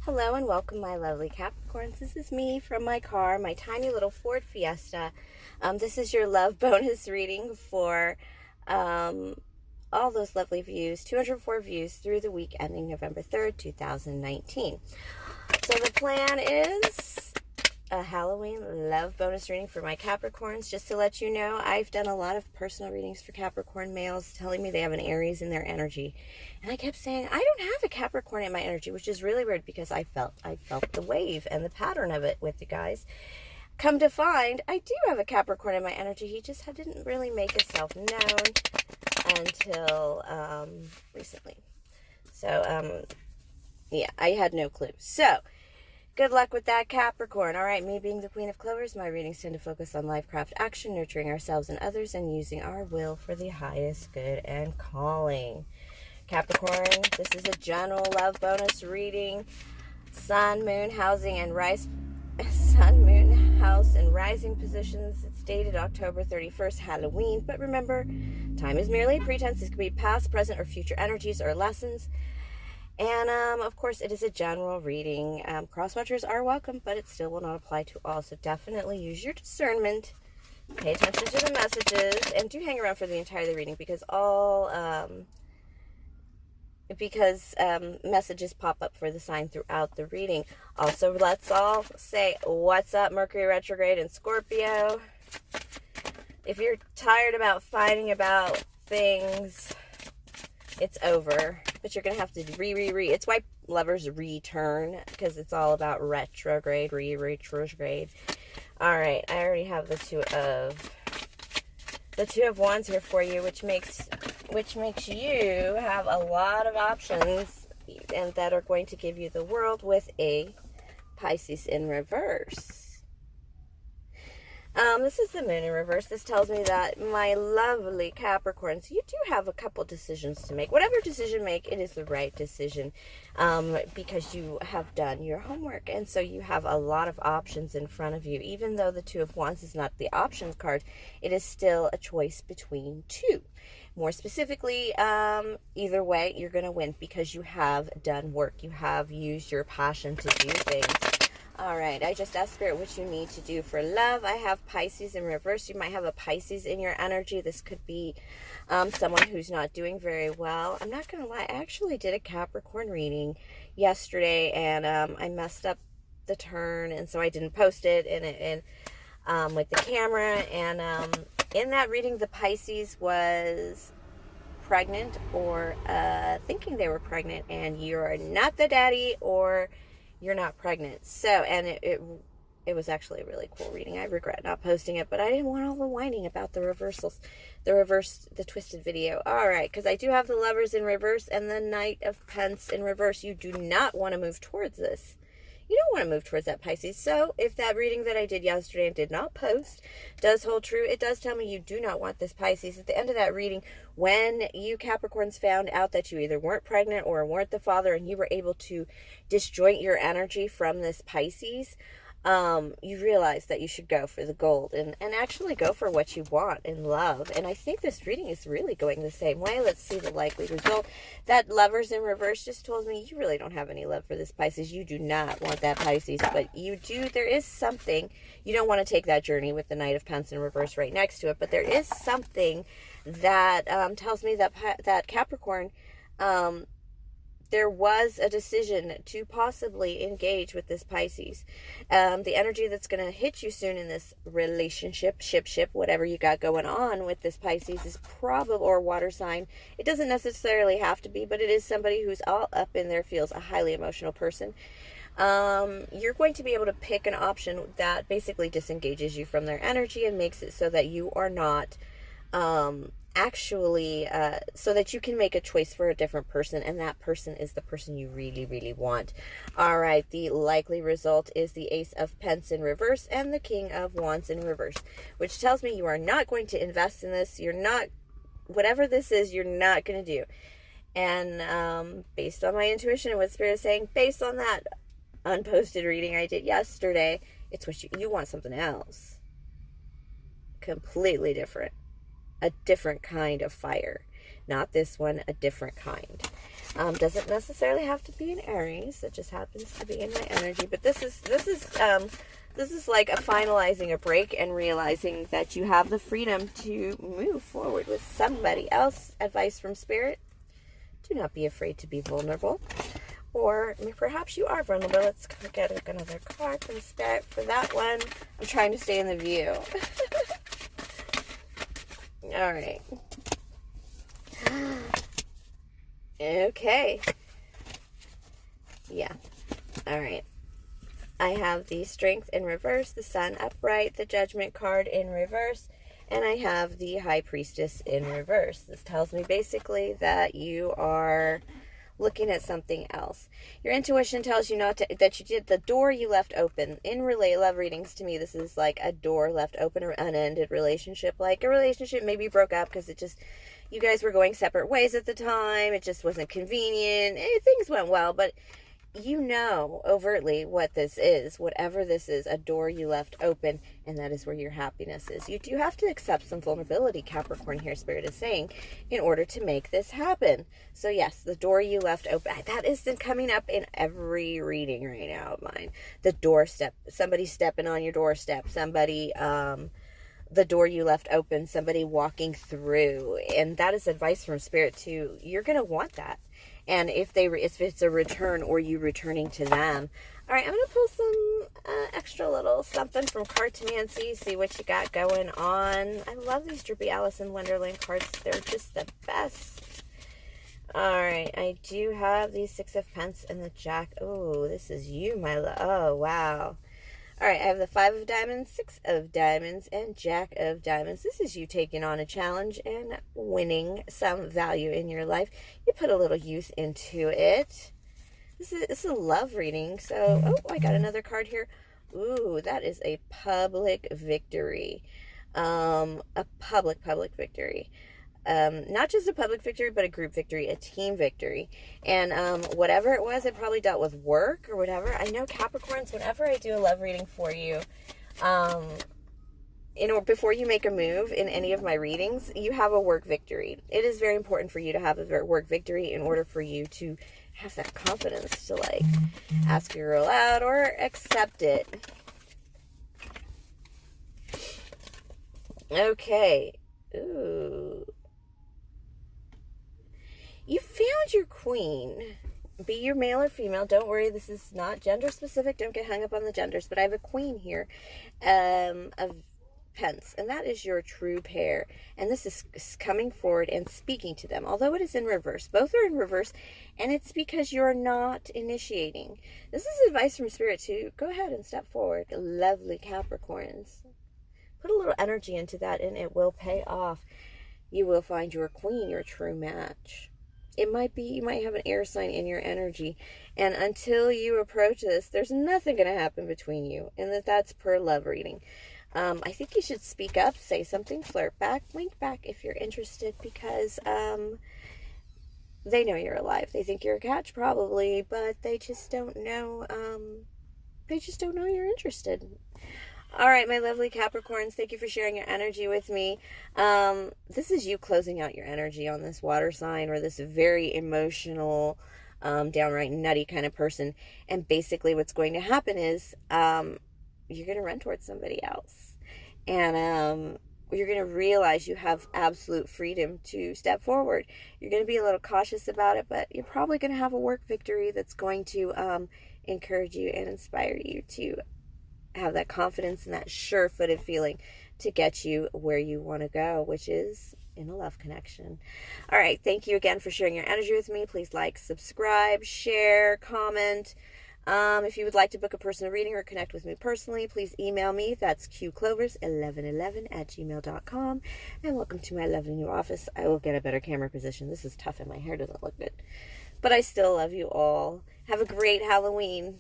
Hello and welcome, my lovely Capricorns. This is me from my car, my tiny little Ford Fiesta. This is your love bonus reading for all those lovely views, 204 views through the week ending November 3rd, 2019. So the plan is a Halloween love bonus reading for my Capricorns. Just to let you know, I've done a lot of personal readings for Capricorn males telling me they have an Aries in their energy. And I kept saying, I don't have a Capricorn in my energy, which is really weird because I felt the wave and the pattern of it with you guys. Come to find, I do have a Capricorn in my energy. He just didn't really make himself known until recently. So, yeah, I had no clue. So, good luck with that, Capricorn. All right, me being the Queen of Clovers, my readings tend to focus on life, craft, action, nurturing ourselves and others, and using our will for the highest good and calling. Capricorn, this is a general love bonus reading. Sun, moon, housing, and Sun, moon, house, and rising positions. It's dated October 31st, Halloween. But remember, time is merely a pretense. This could be past, present, or future energies or lessons. And, of course, it is a general reading. Cross-watchers are welcome, but it still will not apply to all. So definitely use your discernment. Pay attention to the messages. And do hang around for the entire reading because messages pop up for the sign throughout the reading. Also, let's all say, what's up, Mercury retrograde and Scorpio? If you're tired about fighting about things, it's over. But you're going to have to It's why lovers return, because it's all about retrograde, retrograde. All right, I already have the Two of Wands here for you, which makes you have a lot of options, and that are going to give you the world with a Pisces in reverse. This is the moon in reverse. This tells me that, my lovely Capricorns, you do have a couple decisions to make. Whatever decision you make, it is the right decision, because you have done your homework, and so you have a lot of options in front of you. Even though the Two of Wands is not the options card, it is still a choice between two. More specifically, either way, you're going to win because you have done work. You have used your passion to do things. All right, I just asked Spirit what you need to do for love. I have Pisces in reverse. You might have a Pisces in your energy. This could be someone who's not doing very well. I'm not going to lie. I actually did a Capricorn reading yesterday, and I messed up the turn, and so I didn't post it with the camera. And in that reading, the Pisces was pregnant or thinking they were pregnant, and you're not the daddy or you're not pregnant. So, and it was actually a really cool reading. I regret not posting it, but I didn't want all the whining about the reversals, the twisted video. All right, because I do have the Lovers in reverse and the Knight of Pence in reverse. You do not want to move towards this. You don't want to move towards that, Pisces. So if that reading that I did yesterday and did not post does hold true, it does tell me you do not want this, Pisces. At the end of that reading, when you Capricorns found out that you either weren't pregnant or weren't the father, and you were able to disjoint your energy from this Pisces, you realize that you should go for the gold and actually go for what you want in love. And I think this reading is really going the same way. Let's see the likely result. That Lovers in reverse just told me you really don't have any love for this Pisces. You do not want that Pisces, but you do. There is something. You don't want to take that journey with the Knight of Pence in reverse right next to it, but there is something that tells me that Capricorn, there was a decision to possibly engage with this Pisces. The energy that's going to hit you soon in this relationship, ship, whatever you got going on with this Pisces is probably, or water sign. It doesn't necessarily have to be, but it is somebody who's all up in their feels, a highly emotional person. You're going to be able to pick an option that basically disengages you from their energy and makes it so that you are not actually, so that you can make a choice for a different person, and that person is the person you really, really want. All right, the likely result is the Ace of Pence in reverse and the King of Wands in reverse, which tells me you are not going to invest in this. You're not, whatever this is, you're not going to do. And based on my intuition and what Spirit is saying, based on that unposted reading I did yesterday, it's what you want something else. Completely different. A different kind of fire. Not this one, a different kind. Doesn't necessarily have to be an Aries. It just happens to be in my energy. But this is like a finalizing a break and realizing that you have the freedom to move forward with somebody else. Advice from Spirit: do not be afraid to be vulnerable. Or perhaps you are vulnerable. Let's get another card from Spirit for that one. I'm trying to stay in the view. All right. Okay. Yeah. All right. I have the Strength in reverse, the Sun upright, the Judgment card in reverse, and I have the High Priestess in reverse. This tells me basically that you are looking at something else. Your intuition tells you that you did the door you left open. In relay love readings, to me, this is like a door left open, or unended relationship. Like a relationship maybe broke up because you guys were going separate ways at the time. It just wasn't convenient. Things went well, but you know overtly what this is. Whatever this is, a door you left open, and that is where your happiness is. You do have to accept some vulnerability, Capricorn, here Spirit is saying, in order to make this happen. So yes, the door you left open, that is coming up in every reading right now of mine. The doorstep, somebody stepping on your doorstep, somebody, the door you left open, somebody walking through. And that is advice from Spirit too. You're going to want that. And if it's a return or you returning to them. All right, I'm going to pull some extra little something from Cartomancy, see what you got going on. I love these Droopy Alice in Wonderland cards. They're just the best. All right, I do have the Six of Pence and the Jack. Oh, this is you, my love. Oh, wow. All right, I have the Five of Diamonds, Six of Diamonds, and Jack of Diamonds. This is you taking on a challenge and winning some value in your life. You put a little youth into it. This is a love reading. So, oh, I got another card here. Ooh, that is a public victory. A public victory. Not just a public victory, but a group victory, a team victory. And whatever it was, it probably dealt with work or whatever. I know Capricorns, whenever I do a love reading for you, before you make a move in any of my readings, you have a work victory. It is very important for you to have a work victory in order for you to have that confidence to like ask your girl out or accept it. Okay. Ooh. You found your queen. Be your male or female. Don't worry, this is not gender specific. Don't get hung up on the genders. But I have a queen here of Pence. And that is your true pair. And this is coming forward and speaking to them. Although it is in reverse. Both are in reverse. And it's because you're not initiating. This is advice from Spirit too. Go ahead and step forward. Lovely Capricorns. Put a little energy into that and it will pay off. You will find your queen, your true match. It might be, you might have an air sign in your energy. And until you approach this, there's nothing going to happen between you. And that's per love reading. I think you should speak up, say something, flirt back, wink back if you're interested. Because they know you're alive. They think you're a catch probably. But they just don't know. They just don't know you're interested. All right, my lovely Capricorns, thank you for sharing your energy with me. This is you closing out your energy on this water sign or this very emotional, downright nutty kind of person. And basically what's going to happen is you're going to run towards somebody else. And you're going to realize you have absolute freedom to step forward. You're going to be a little cautious about it, but you're probably going to have a work victory that's going to encourage you and inspire you to have that confidence and that sure-footed feeling to get you where you want to go, which is in a love connection. All right, thank you again for sharing your energy with me. Please like, subscribe, share, comment. If you would like to book a personal reading or connect with me personally, please email me. That's qclovers1111@gmail.com. And welcome to my lovely new office. I will get a better camera position. This is tough and my hair doesn't look good. But I still love you all. Have a great Halloween.